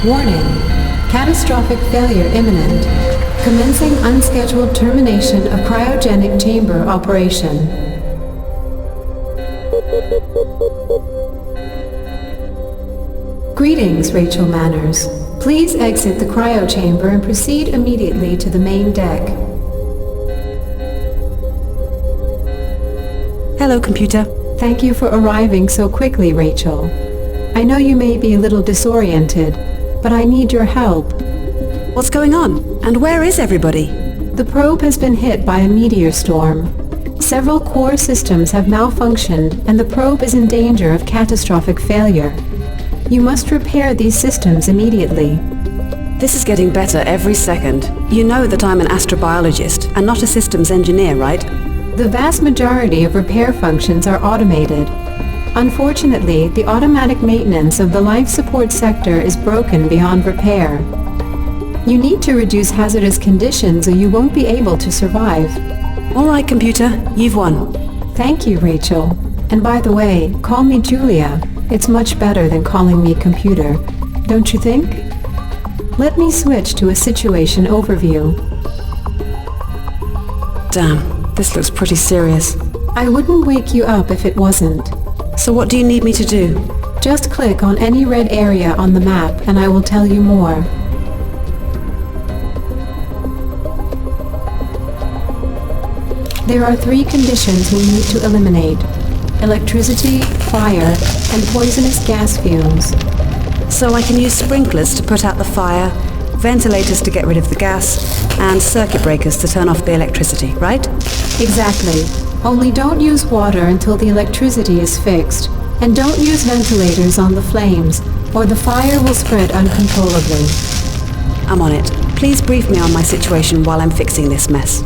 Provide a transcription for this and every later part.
Warning. Catastrophic failure imminent. Commencing unscheduled termination of cryogenic chamber operation. Greetings, Rachel Manners. Please exit the cryo chamber and proceed immediately to the main deck. Hello, computer. Thank you for arriving so quickly, Rachel. I know you may be a little disoriented, but I need your help. What's going on? And where is everybody? The probe has been hit by a meteor storm. Several core systems have malfunctioned, and the probe is in danger of catastrophic failure. You must repair these systems immediately. This is getting better every second. You know that I'm an astrobiologist and not a systems engineer, right? The vast majority of repair functions are automated. Unfortunately, the automatic maintenance of the life support sector is broken beyond repair. You need to reduce hazardous conditions or you won't be able to survive. All right, computer, you've won. Thank you, Rachel. And by the way, call me Julia. It's much better than calling me computer, don't you think? Let me switch to a situation overview. Damn, this looks pretty serious. I wouldn't wake you up if it wasn't. So what do you need me to do? Just click on any red area on the map and I will tell you more. There are 3 conditions we need to eliminate: electricity, fire, and poisonous gas fumes. So I can use sprinklers to put out the fire, ventilators to get rid of the gas, and circuit breakers to turn off the electricity, right? Exactly. Only don't use water until the electricity is fixed, and don't use ventilators on the flames, or the fire will spread uncontrollably. I'm on it. Please brief me on my situation while I'm fixing this mess.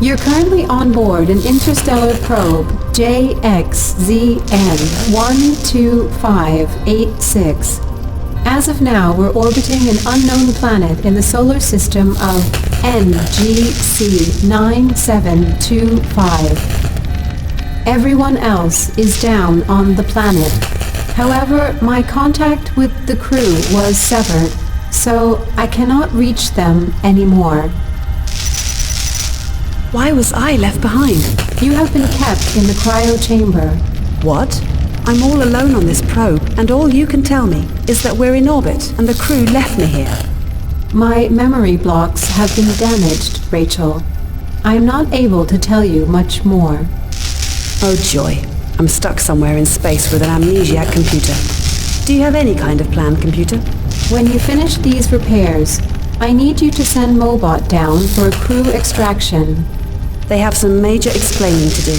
You're currently on board an interstellar probe, JXZN12586. As of now, we're orbiting an unknown planet in the solar system of NGC 9725. Everyone else is down on the planet. However, my contact with the crew was severed, so I cannot reach them anymore. Why was I left behind? You have been kept in the cryo chamber. What? I'm all alone on this probe, and all you can tell me is that we're in orbit and the crew left me here. My memory blocks have been damaged, Rachel. I am not able to tell you much more. Oh joy, I'm stuck somewhere in space with an amnesiac computer. Do you have any kind of plan, computer? When you finish these repairs, I need you to send Mobot down for a crew extraction. They have some major explaining to do.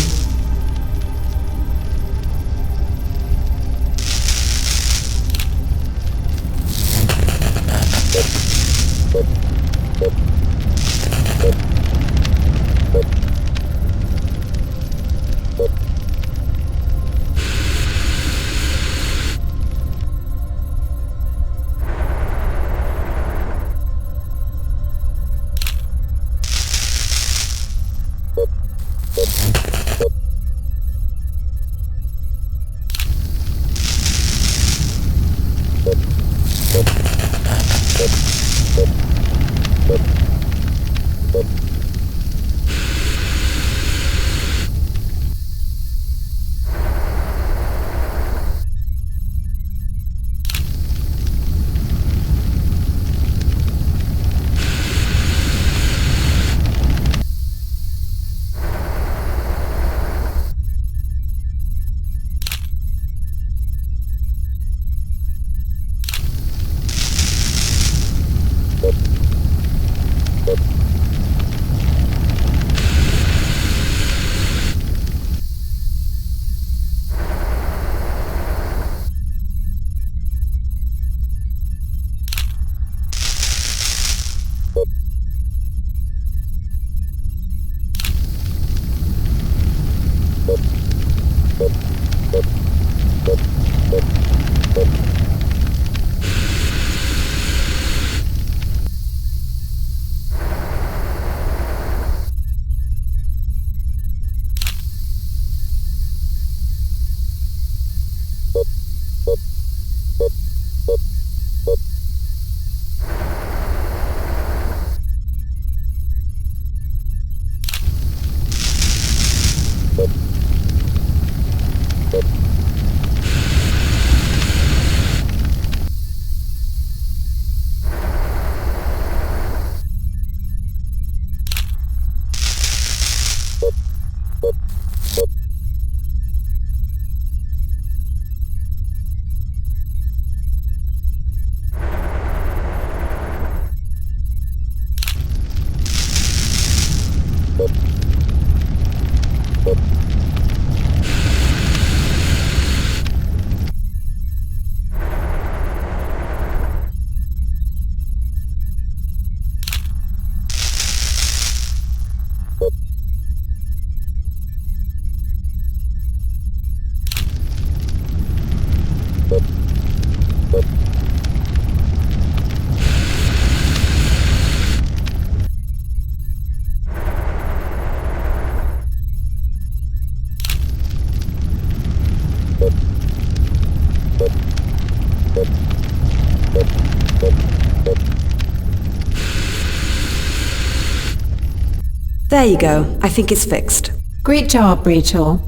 There you go. I think it's fixed. Great job, Rachel.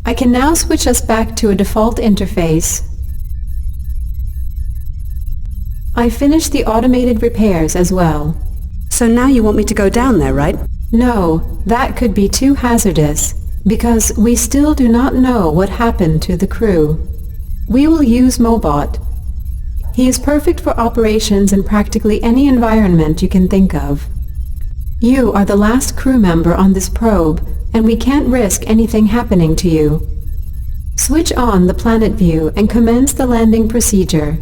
I can now switch us back to a default interface. I finished the automated repairs as well. So now you want me to go down there, right? No, that could be too hazardous, because we still do not know what happened to the crew. We will use Mobot. He is perfect for operations in practically any environment you can think of. You are the last crew member on this probe, and we can't risk anything happening to you. Switch on the planet view and commence the landing procedure.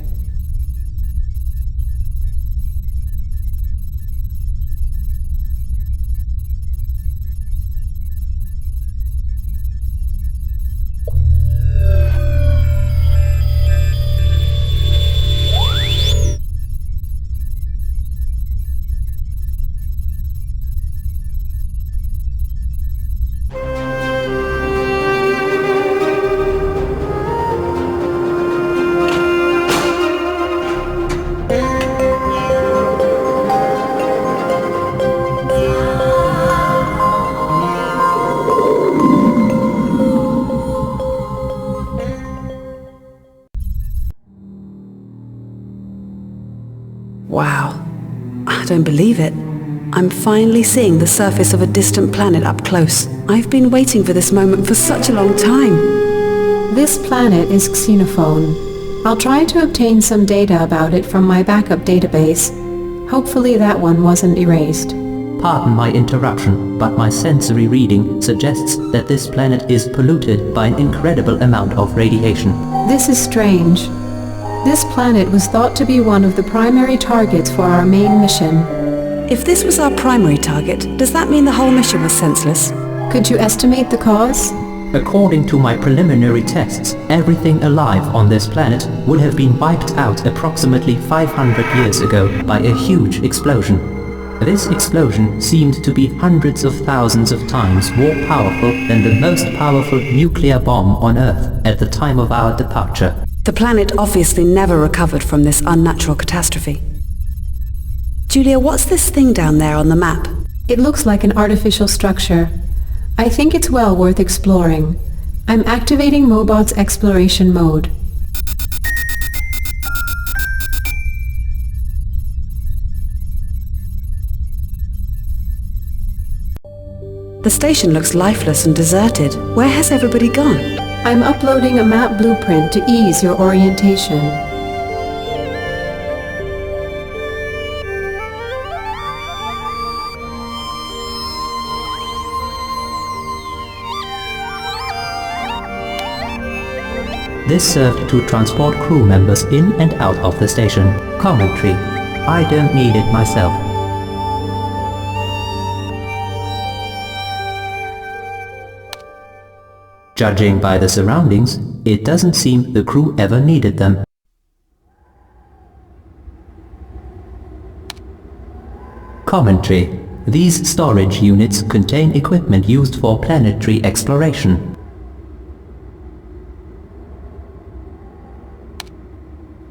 Wow. I don't believe it. I'm finally seeing the surface of a distant planet up close. I've been waiting for this moment for such a long time. This planet is Xénophon. I'll try to obtain some data about it from my backup database. Hopefully that one wasn't erased. Pardon my interruption, but my sensory reading suggests that this planet is polluted by an incredible amount of radiation. This is strange. This planet was thought to be one of the primary targets for our main mission. If this was our primary target, does that mean the whole mission was senseless? Could you estimate the cause? According to my preliminary tests, everything alive on this planet would have been wiped out approximately 500 years ago by a huge explosion. This explosion seemed to be hundreds of thousands of times more powerful than the most powerful nuclear bomb on Earth at the time of our departure. The planet obviously never recovered from this unnatural catastrophe. Julia, what's this thing down there on the map? It looks like an artificial structure. I think it's well worth exploring. I'm activating Mobot's exploration mode. The station looks lifeless and deserted. Where has everybody gone? I'm uploading a map blueprint to ease your orientation. This served to transport crew members in and out of the station. Commentary. I don't need it myself. Judging by the surroundings, it doesn't seem the crew ever needed them. Commentary. These storage units contain equipment used for planetary exploration.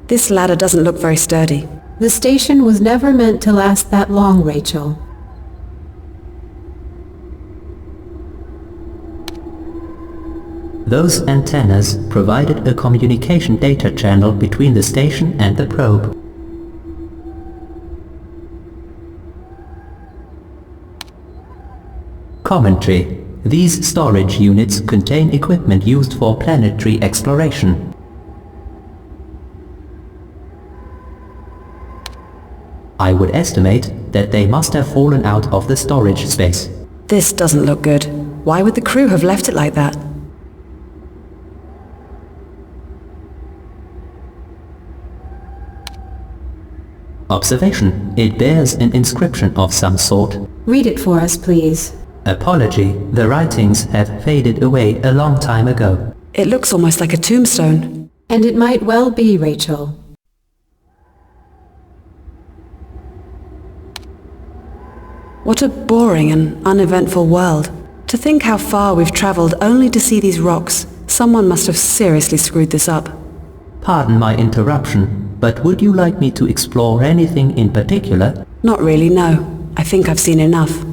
This ladder doesn't look very sturdy. The station was never meant to last that long, Rachel. Those antennas provided a communication data channel between the station and the probe. Commentary. These storage units contain equipment used for planetary exploration. I would estimate that they must have fallen out of the storage space. This doesn't look good. Why would the crew have left it like that? Observation. It bears an inscription of some sort. Read it for us, please. Apology. The writings have faded away a long time ago. It looks almost like a tombstone. And it might well be, Rachel. What a boring and uneventful world. To think how far we've traveled only to see these rocks. Someone must have seriously screwed this up. Pardon my interruption, but would you like me to explore anything in particular? Not really, no. I think I've seen enough.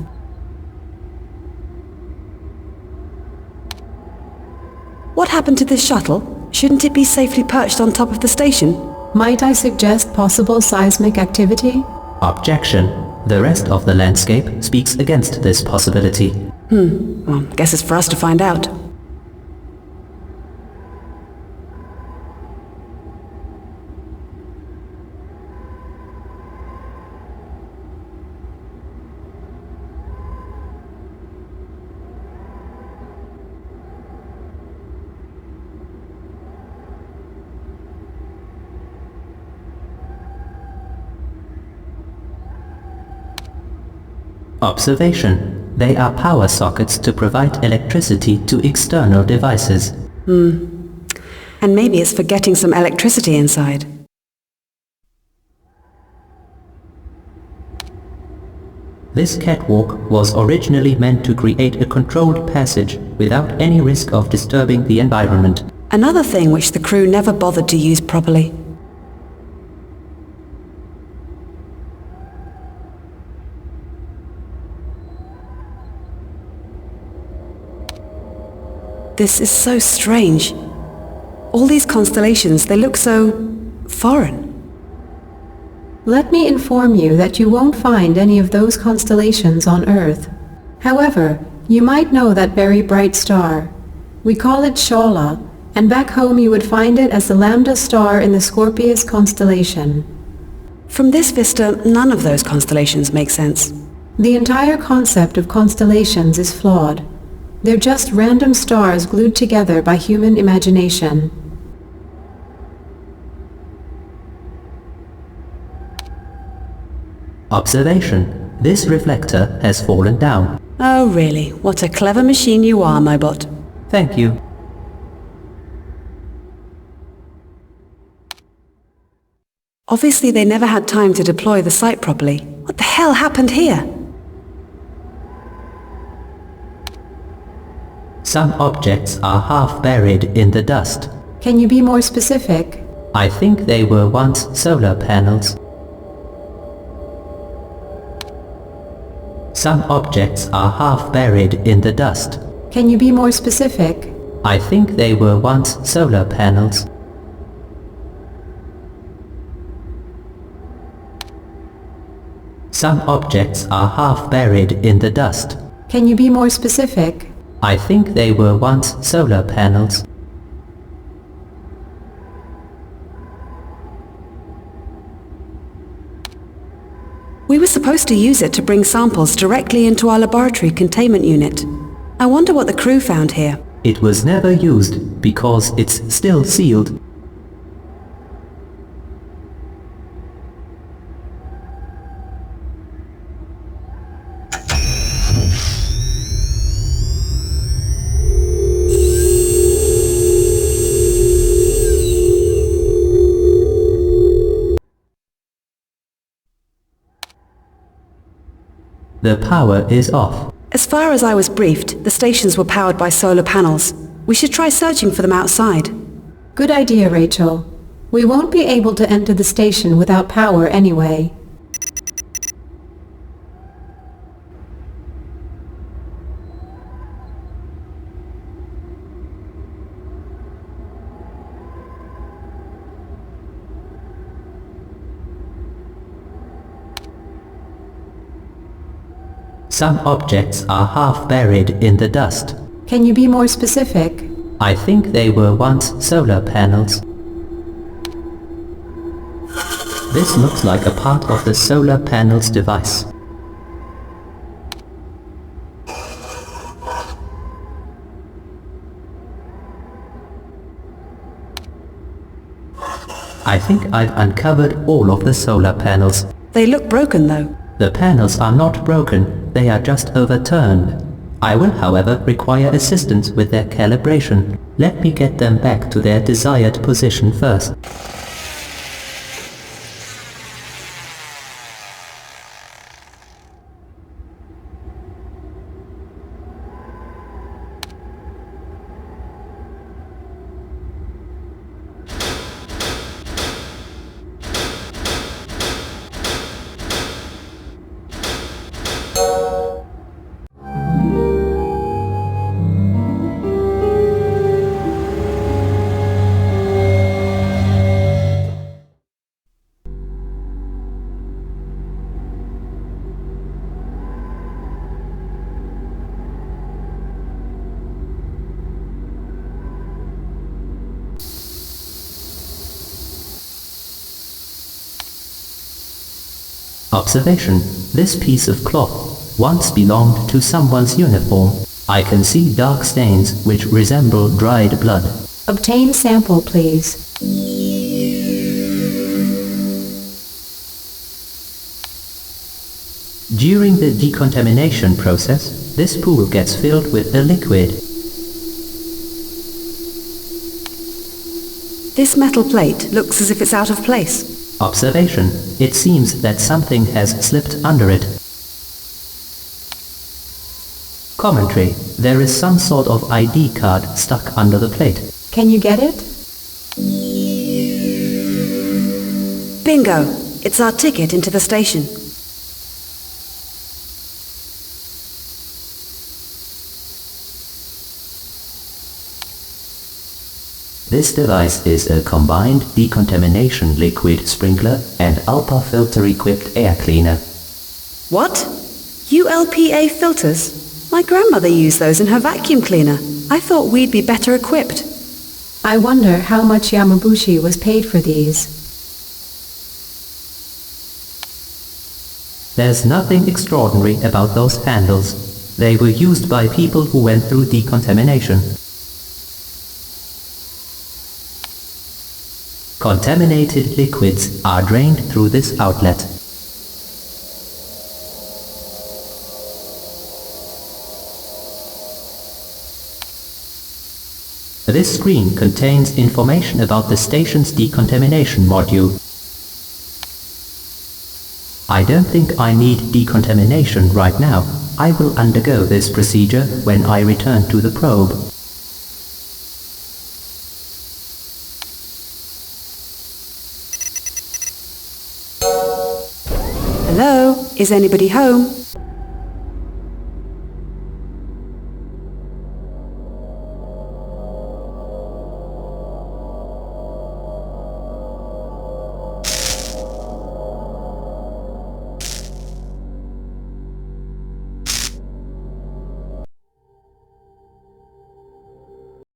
What happened to this shuttle? Shouldn't it be safely perched on top of the station? Might I suggest possible seismic activity? Objection. The rest of the landscape speaks against this possibility. Well, guess it's for us to find out. Observation. They are power sockets to provide electricity to external devices. And maybe it's for getting some electricity inside. This catwalk was originally meant to create a controlled passage without any risk of disturbing the environment. Another thing which the crew never bothered to use properly. This is so strange. All these constellations, they look so foreign. Let me inform you that you won't find any of those constellations on Earth. However, you might know that very bright star. We call it J.U.L.I.A, and back home you would find it as the Lambda star in the Scorpius constellation. From this vista, none of those constellations make sense. The entire concept of constellations is flawed. They're just random stars glued together by human imagination. Observation. This reflector has fallen down. Oh really, what a clever machine you are, Mobot. Thank you. Obviously they never had time to deploy the site properly. What the hell happened here? Some objects are half buried in the dust. Can you be more specific? I think they were once solar panels. Some objects are half buried in the dust. Can you be more specific? I think they were once solar panels. Some objects are half buried in the dust. Can you be more specific? I think they were once solar panels. We were supposed to use it to bring samples directly into our laboratory containment unit. I wonder what the crew found here. It was never used because it's still sealed. The power is off. As far as I was briefed, the stations were powered by solar panels. We should try searching for them outside. Good idea, Rachel. We won't be able to enter the station without power anyway. Some objects are half buried in the dust. Can you be more specific? I think they were once solar panels. This looks like a part of the solar panels device. I think I've uncovered all of the solar panels. They look broken though. The panels are not broken, they are just overturned. I will, however, require assistance with their calibration. Let me get them back to their desired position first. Observation. This piece of cloth once belonged to someone's uniform. I can see dark stains which resemble dried blood. Obtain sample, please. During the decontamination process, this pool gets filled with a liquid. This metal plate looks as if it's out of place. Observation. It seems that something has slipped under it. Commentary. There is some sort of ID card stuck under the plate. Can you get it? Bingo! It's our ticket into the station. This device is a combined decontamination liquid sprinkler and ULPA filter-equipped air cleaner. What? J.U.L.I.A filters? My grandmother used those in her vacuum cleaner. I thought we'd be better equipped. I wonder how much Yamabushi was paid for these. There's nothing extraordinary about those handles. They were used by people who went through decontamination. Contaminated liquids are drained through this outlet. This screen contains information about the station's decontamination module. I don't think I need decontamination right now. I will undergo this procedure when I return to the probe. Hello? Is anybody home?